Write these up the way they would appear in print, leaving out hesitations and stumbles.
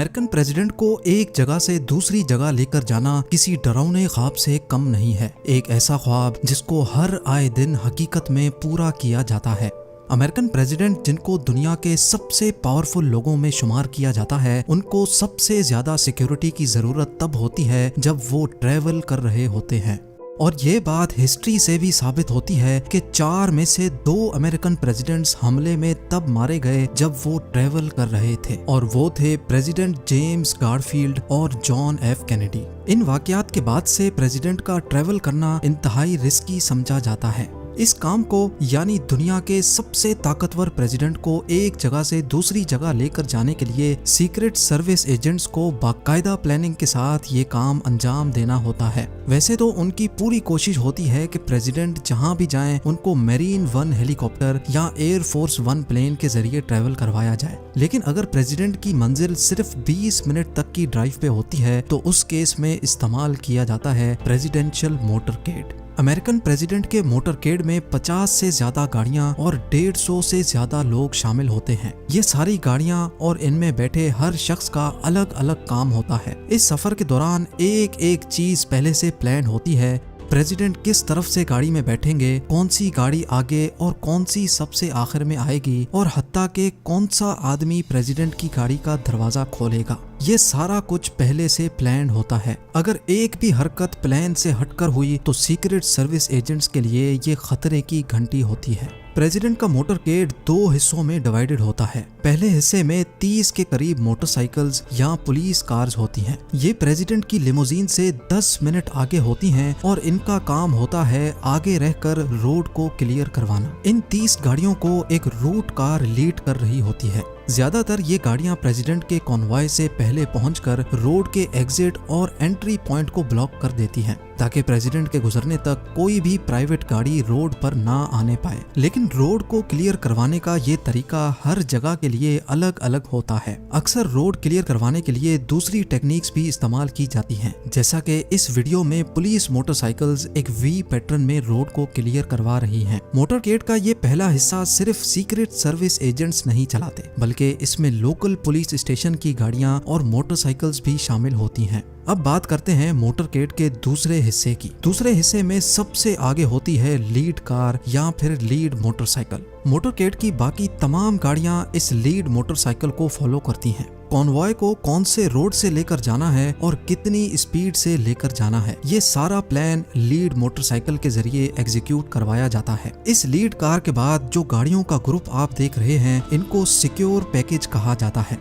American president को एक जगह से दूसरी जगह लेकर जाना किसी डरावने ख्वाब से कम नहीं है। एक ऐसा ख्वाब जिसको हर आए दिन हकीकत में पूरा किया जाता है। अमेरिकन प्रेसिडेंट जिनको दुनिया के सबसे पावरफुल लोगों में शुमार किया जाता है, उनको सबसे ज्यादा सिक्योरिटी की जरूरत तब होती है जब वो ट्रैवल कर रहे होते हैं। और ये बात हिस्ट्री से भी साबित होती है कि 4 में से 2 अमेरिकन प्रेसिडेंट्स हमले में तब मारे गए जब वो ट्रैवल कर रहे थे, और वो थे प्रेसिडेंट जेम्स गारफील्ड और जॉन एफ कैनेडी। इन वाकयात के बाद से प्रेसिडेंट का ट्रैवल करना इंतहाई रिस्की समझा जाता है। इस काम को यानी दुनिया के सबसे ताकतवर प्रेसिडेंट को एक जगह से दूसरी जगह लेकर जाने के लिए सीक्रेट सर्विस एजेंट्स को बाकायदा प्लानिंग के साथ ये काम अंजाम देना होता है। वैसे तो उनकी पूरी कोशिश होती है कि प्रेसिडेंट जहां भी जाएं उनको मेरीन 1 हेलीकॉप्टर या एयर फोर्स 1 प्लेन के जरिए ट्रैवल करवाया जाए, लेकिन अगर प्रेसिडेंट की मंजिल सिर्फ 20 मिनट तक की ड्राइव पे होती है तो उस केस में इस्तेमाल किया जाता है प्रेसिडेंशियल मोटरकेड। अमेरिकन प्रेसिडेंट के मोटरकेड में 50 से ज्यादा गाड़ियां और 150 से ज्यादा लोग शामिल होते हैं। ये सारी गाड़ियां और इनमें बैठे हर शख्स का अलग अलग काम होता है। इस सफर के दौरान एक एक चीज पहले से प्लान होती है। प्रेसिडेंट किस तरफ से गाड़ी में बैठेंगे, कौन सी गाड़ी आगे और कौन सी सबसे आखिर में आएगी, और हत्ता के कौन सा आदमी प्रेसिडेंट की गाड़ी का दरवाजा खोलेगा। ये सारा कुछ पहले से प्लान होता है। अगर एक भी हरकत प्लान से हटकर हुई तो सीक्रेट सर्विस एजेंट्स के लिए ये खतरे की घंटी होती है। प्रेसिडेंट का मोटरकेड 2 हिस्सों में डिवाइडेड होता है। पहले हिस्से में 30 के करीब मोटरसाइकिल्स या पुलिस कार्स होती हैं। ये प्रेसिडेंट की लिमोजीन से 10 मिनट आगे होती हैं और इनका काम होता है आगे रहकर रोड को क्लियर करवाना। इन 30 गाड़ियों को एक रूट कार लीड कर रही होती है। ज्यादातर ये गाड़ियां प्रेसिडेंट के कॉन्वॉय से पहले पहुंचकर रोड के एग्जिट और एंट्री पॉइंट को ब्लॉक कर देती हैं, ताकि प्रेसिडेंट के गुजरने तक कोई भी प्राइवेट गाड़ी रोड पर ना आने पाए। लेकिन रोड को क्लियर करवाने का ये तरीका हर जगह के लिए अलग अलग होता है। अक्सर रोड क्लियर करवाने के लिए दूसरी टेक्निक्स भी इस्तेमाल की जाती हैं, जैसा कि इस वीडियो में पुलिस मोटरसाइकिल्स एक वी पैटर्न में रोड को क्लियर करवा रही हैं। मोटरकेड का ये पहला हिस्सा सिर्फ सीक्रेट सर्विस एजेंट्स नहीं चलाते, बल्कि इसमें लोकल पुलिस स्टेशन की गाड़ियां और मोटरसाइकिल्स भी शामिल होती हैं। अब बात करते हैं मोटरकेड के दूसरे हिस्से की। दूसरे हिस्से में सबसे आगे होती है लीड कार या फिर लीड मोटरसाइकिल। मोटरकेड की बाकी तमाम गाड़ियां इस लीड मोटरसाइकिल को फॉलो करती हैं। कॉन्वॉय को कौन से रोड से लेकर जाना है और कितनी स्पीड से लेकर जाना है, ये सारा प्लान लीड मोटरसाइकिल के जरिए एग्जीक्यूट करवाया जाता है। इस लीड कार के बाद जो गाड़ियों का ग्रुप आप देख रहे हैं, इनको सिक्योर पैकेज कहा जाता है।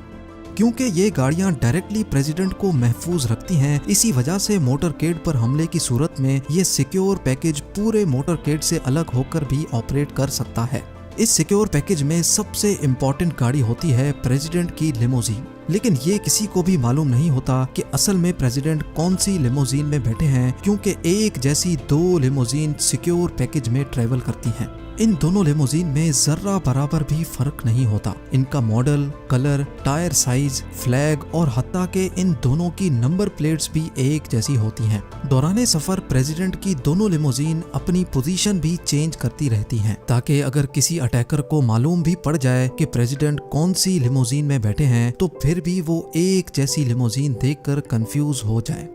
क्योंकि ये गाड़ियां डायरेक्टली प्रेसिडेंट को महफूज रखती हैं, इसी वजह से मोटरकेड पर हमले की सूरत में ये सिक्योर पैकेज पूरे मोटरकेड से अलग होकर भी ऑपरेट कर सकता है। इस सिक्योर पैकेज में सबसे इम्पोर्टेंट गाड़ी होती है प्रेसिडेंट की लिमोजीन। लेकिन ये किसी को भी मालूम नहीं होता कि असल में प्रेसिडेंट कौन सी लिमोजीन में बैठे हैं, क्योंकि एक जैसी 2 लिमोजीन सिक्योर पैकेज में ट्रेवल करती हैं। इन दोनों लिमोजीन में जर्रा बराबर भी फर्क नहीं होता। इनका model, colour, tyre size, flag और हत्ता के इन दोनों की नंबर प्लेट्स भी एक जैसी होती हैं। दौराने सफर प्रेसिडेंट की दोनों लिमोजीन अपनी पोजीशन भी चेंज करती रहती हैं, ताकि अगर किसी अटैकर को मालूम भी पड़ जाए कि प्रेसिडेंट कौन सी लिमोजीन में बैठे हैं, तो फिर भी वो एक जैसी लिमोजीन देखकर कंफ्यूज हो जाए।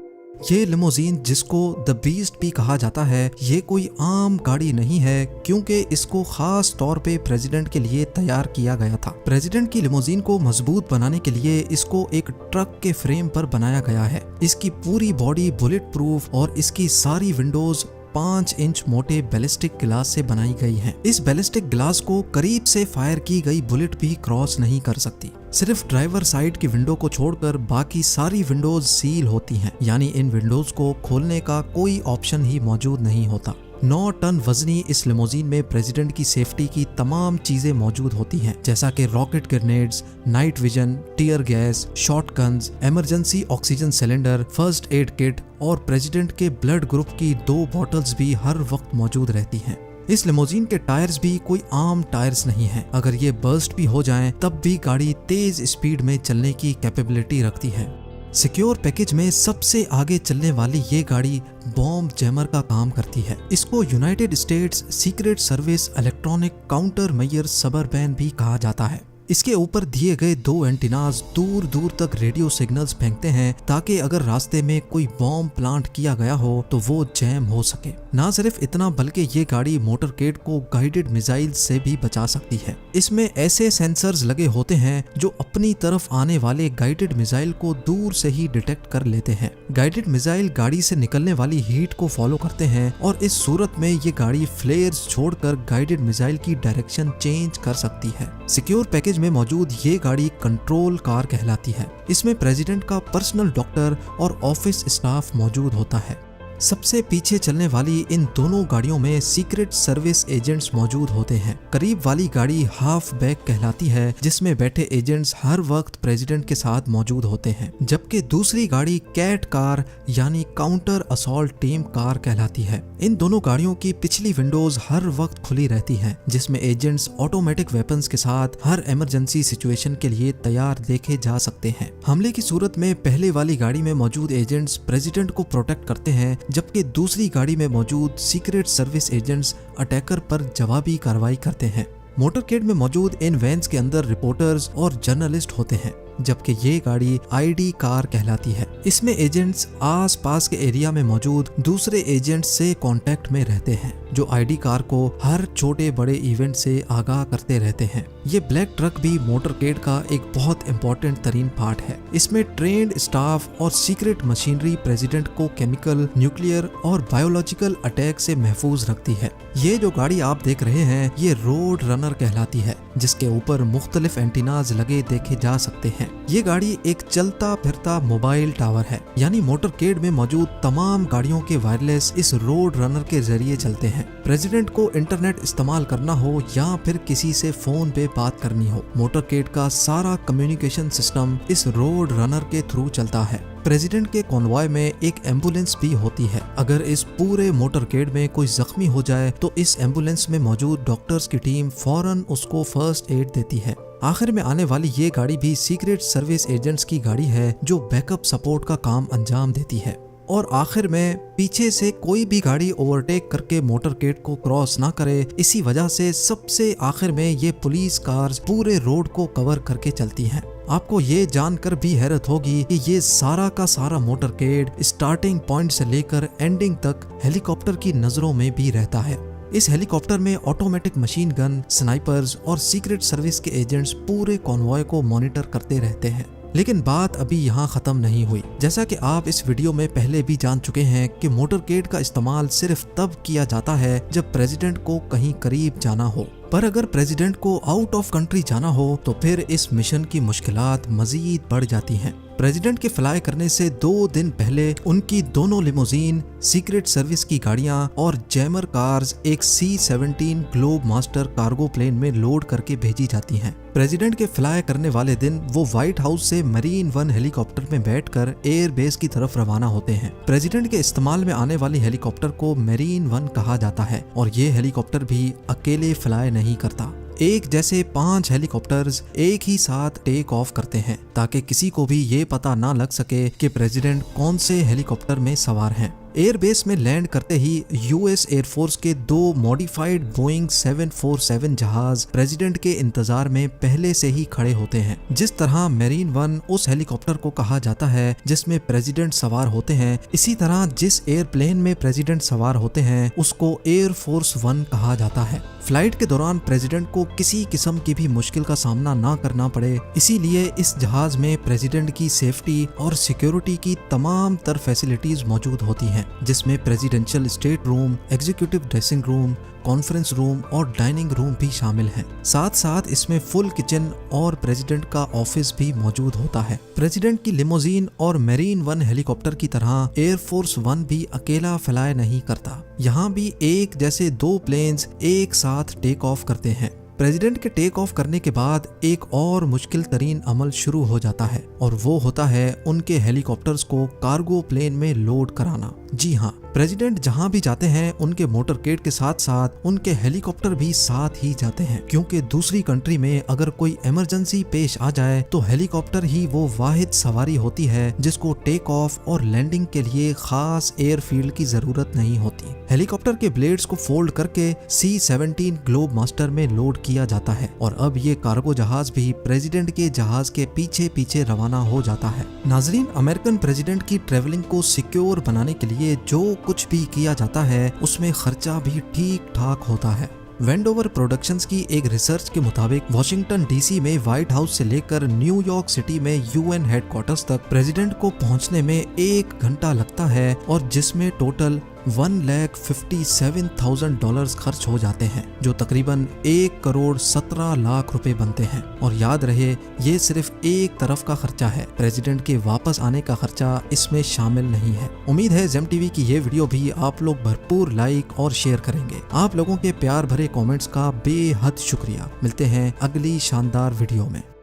ये लिमोजीन, जिसको द बीस्ट भी कहा जाता है, ये कोई आम गाड़ी नहीं है, क्योंकि इसको खास तौर पे प्रेसिडेंट के लिए तैयार किया गया था। प्रेसिडेंट की लिमोजीन को मजबूत बनाने के लिए इसको एक ट्रक के फ्रेम पर बनाया गया है। इसकी पूरी बॉडी बुलेट प्रूफ और इसकी सारी विंडोज 5 इंच मोटे बैलिस्टिक ग्लास से बनाई गई हैं। इस बैलिस्टिक ग्लास को करीब से फायर की गई बुलेट भी क्रॉस नहीं कर सकती। सिर्फ ड्राइवर साइड की विंडो को छोड़कर बाकी सारी विंडोज सील होती हैं, यानी इन विंडोज को खोलने का कोई ऑप्शन ही मौजूद नहीं होता। 9 टन वजनी इस लिमोजीन में प्रेसिडेंट की सेफ्टी की तमाम चीजें मौजूद होती हैं, जैसा कि rocket grenades, night vision, tear gas, shotguns, emergency oxygen cylinder, first aid kit और प्रेसिडेंट के ब्लड ग्रुप की 2 बॉटल्स भी हर वक्त मौजूद रहती हैं। इस लिमोजीन के टायर्स भी कोई आम टायर्स नहीं हैं। अगर ये बर्स्ट भी हो जाएं, तब भी गाड़ी तेज स्पीड में चलने की कैपेबिलिटी रखती है। सिक्योर पैकेज में सबसे आगे चलने वाली ये गाड़ी बॉम्ब जैमर का काम करती है। इसको United states secret service electronic counter measure suburban भी कहा जाता है। इसके ऊपर दिए गए 2 एंटीनास दूर दूर तक रेडियो सिग्नल्स फेंकते हैं ताकि अगर रास्ते में कोई बॉम्ब प्लांट किया गया हो तो वो जैम हो सके। ना सिर्फ इतना बल्कि ये गाड़ी मोटरकेड को गाइडेड मिसाइल से भी बचा सकती है। इसमें ऐसे सेंसर्स लगे होते हैं जो अपनी तरफ आने वाले गाइडेड मिसाइल को दूर से ही डिटेक्ट कर लेते हैं। गाइडेड मिसाइल गाड़ी से निकलने वाली हीट को फॉलो करते हैं और इस सूरत में ये गाड़ी फ्लेयर्स छोड़कर गाइडेड मिसाइल की डायरेक्शन चेंज कर सकती है। सिक्योर पैकेज में मौजूद ये गाड़ी कंट्रोल कार कहलाती है। इसमें प्रेसिडेंट का पर्सनल डॉक्टर और ऑफिस स्टाफ मौजूद होता है। सबसे पीछे चलने वाली इन दोनों गाड़ियों में सीक्रेट सर्विस एजेंट्स मौजूद होते हैं। करीब वाली गाड़ी हाफ बैक कहलाती है, जिसमें बैठे एजेंट्स हर वक्त प्रेसिडेंट के साथ मौजूद होते हैं, जबकि दूसरी गाड़ी कैट कार यानी काउंटर असॉल्ट टीम कार कहलाती है। इन दोनों गाड़ियों की पिछली विंडोज हर वक्त खुली रहती हैं, जिसमें एजेंट्स ऑटोमेटिक वेपन्स के साथ हर इमरजेंसी सिचुएशन के लिए तैयार देखे जा सकते हैं। हमले की सूरत में पहले वाली गाड़ी में मौजूद एजेंट्स प्रेसिडेंट को प्रोटेक्ट करते हैं, जबकि दूसरी गाड़ी में मौजूद सीक्रेट सर्विस एजेंट्स अटैकर पर जवाबी कार्रवाई करते हैं। मोटरकेड में मौजूद इन वैन्स के अंदर रिपोर्टर्स और जर्नलिस्ट होते हैं, जबकि ये गाड़ी आईडी कार कहलाती है। इसमें एजेंट्स आस पास के एरिया में मौजूद दूसरे एजेंट्स से कांटेक्ट में रहते हैं, जो आईडी कार को हर छोटे बड़े इवेंट से आगाह करते रहते हैं। ये ब्लैक ट्रक भी मोटरकेड का एक बहुत इंपॉर्टेंट तरीन पार्ट है। इसमें ट्रेंड स्टाफ और सीक्रेट मशीनरी प्रेसिडेंट को केमिकल, न्यूक्लियर और बायोलॉजिकल अटैक से महफूज रखती है। ये जो गाड़ी आप देख रहे हैं ये रोड रनर कहलाती है, जिसके ऊपर मुख्तलिफ एंटीनाज लगे देखे जा सकते हैं। ये गाड़ी एक चलता फिरता मोबाइल टावर है, यानी मोटरकेड में मौजूद तमाम गाड़ियों के वायरलेस इस रोड रनर के जरिए चलते हैं। प्रेसिडेंट को इंटरनेट इस्तेमाल करना हो या फिर किसी से फोन पे बात करनी हो, मोटरकेड का सारा कम्युनिकेशन सिस्टम इस रोड रनर के थ्रू चलता है। प्रेसिडेंट के कॉन्वॉय में एक एम्बुलेंस भी होती है। अगर इस पूरे मोटरकेड में कोई जख्मी हो जाए तो इस एम्बुलेंस में मौजूद डॉक्टर्स की टीम फौरन उसको फर्स्ट एड देती है। आखिर में आने वाली ये गाड़ी भी सीक्रेट सर्विस एजेंट्स की गाड़ी है, जो बैकअप सपोर्ट का काम अंजाम देती है। और आखिर में पीछे से कोई भी गाड़ी ओवरटेक करके मोटरकेड को क्रॉस ना करे, इसी वजह से सबसे आखिर में ये पुलिस कार्स पूरे रोड को कवर करके चलती हैं। आपको ये जानकर भी हैरत होगी कि ये सारा का सारा मोटरकेड स्टार्टिंग पॉइंट से लेकर एंडिंग तक हेलीकॉप्टर की नजरों में भी रहता है। इस हेलीकॉप्टर में ऑटोमेटिक मशीन गन, स्नाइपर्स और सीक्रेट सर्विस के एजेंट्स पूरे कॉन्वॉय को मॉनिटर करते रहते हैं। लेकिन बात अभी यहाँ खत्म नहीं हुई। जैसा कि आप इस वीडियो में पहले भी जान चुके हैं कि मोटरकेड का इस्तेमाल सिर्फ तब किया जाता है जब प्रेसिडेंट को कहीं करीब जाना हो, पर अगर प्रेसिडेंट को आउट ऑफ कंट्री जाना हो तो फिर इस मिशन की मुश्किलात मजीद बढ़ जाती हैं। प्रेसिडेंट के फ्लाई करने से 2 दिन पहले उनकी दोनों लिमोजीन, सीक्रेट सर्विस की गाड़ियां और जैमर कार्स एक C-17 Globemaster cargo plane में लोड करके भेजी जाती हैं। प्रेसिडेंट के फ्लाई करने वाले दिन वो व्हाइट हाउस से मरीन 1 हेलीकॉप्टर में बैठकर एयर बेस की तरफ रवाना होते हैं। प्रेसिडेंट के इस्तेमाल में आने वाली हेलीकॉप्टर को मरीन 1 कहा जाता है और ये हेलीकॉप्टर भी अकेले फ्लाई नहीं करता। एक जैसे 5 हेलीकॉप्टर्स एक ही साथ टेक ऑफ करते हैं ताकि किसी को भी ये पता ना लग सके कि प्रेसिडेंट कौन से हेलीकॉप्टर में सवार हैं। एयरबेस में लैंड करते ही यूएस एयरफोर्स के 2 मॉडिफाइड बोइंग 747 जहाज प्रेसिडेंट के इंतजार में पहले से ही खड़े होते हैं। जिस तरह मेरीन 1 उस हेलीकॉप्टर को कहा जाता है जिसमें प्रेसिडेंट सवार होते हैं, इसी तरह जिस एयरप्लेन में प्रेसिडेंट सवार होते हैं उसको एयरफोर्स 1 कहा जाता है। फ्लाइट के दौरान प्रेसिडेंट को किसी किस्म की भी मुश्किल का सामना ना करना पड़े, इसीलिए इस जहाज में प्रेसिडेंट की सेफ्टी और सिक्योरिटी की तमाम तर फैसिलिटीज मौजूद होती हैं, जिसमें presidential state room, executive dressing room, conference room और डाइनिंग रूम भी शामिल हैं। साथ साथ इसमें फुल किचन और प्रेसिडेंट का ऑफिस भी मौजूद होता है। प्रेसिडेंट की लिमोजीन और मेरीन 1 हेलीकॉप्टर की तरह एयरफोर्स 1 भी अकेला फ्लाई नहीं करता। यहाँ भी एक जैसे 2 प्लेन्स एक साथ टेक ऑफ करते हैं। प्रेसिडेंट के टेक ऑफ करने के बाद एक और मुश्किल तरीन अमल शुरू हो जाता है और वो होता है उनके हेलीकॉप्टर्स को कार्गो प्लेन में लोड कराना। जी हाँ, प्रेसिडेंट जहाँ भी जाते हैं उनके मोटरकेड के साथ साथ उनके हेलीकॉप्टर भी साथ ही जाते हैं, क्योंकि दूसरी कंट्री में अगर कोई इमरजेंसी पेश आ जाए तो हेलीकॉप्टर ही वो वाहिद सवारी होती है जिसको टेक ऑफ और लैंडिंग के लिए खास एयरफील्ड की जरूरत नहीं होती। हेलीकॉप्टर के ब्लेड्स को फोल्ड करके C-17 ग्लोब मास्टर में लोड किया जाता है और अब ये कार्गो जहाज भी प्रेसिडेंट के जहाज के पीछे पीछे रवाना हो जाता है। नाजरीन, अमेरिकन प्रेसिडेंट की ट्रेवलिंग को सिक्योर बनाने के लिए जो कुछ भी किया जाता है उसमें खर्चा भी ठीक ठाक होता है। वेंडोवर प्रोडक्शंस की एक रिसर्च के मुताबिक वाशिंगटन डीसी में व्हाइट हाउस से लेकर न्यूयॉर्क सिटी में यूएन हेडक्वार्टर्स तक प्रेसिडेंट को पहुंचने में 1 घंटा लगता है और जिसमें टोटल $1,57,000 खर्च हो जाते हैं, जो तकरीबन 1,17,00,000 रुपए बनते हैं। और याद रहे, ये सिर्फ एक तरफ का खर्चा है, प्रेसिडेंट के वापस आने का खर्चा इसमें शामिल नहीं है। उम्मीद है जेम टीवी की ये वीडियो भी आप लोग भरपूर लाइक और शेयर करेंगे। आप लोगों के प्यार भरे कमेंट्स का बेहद शुक्रिया। मिलते हैं अगली शानदार वीडियो में।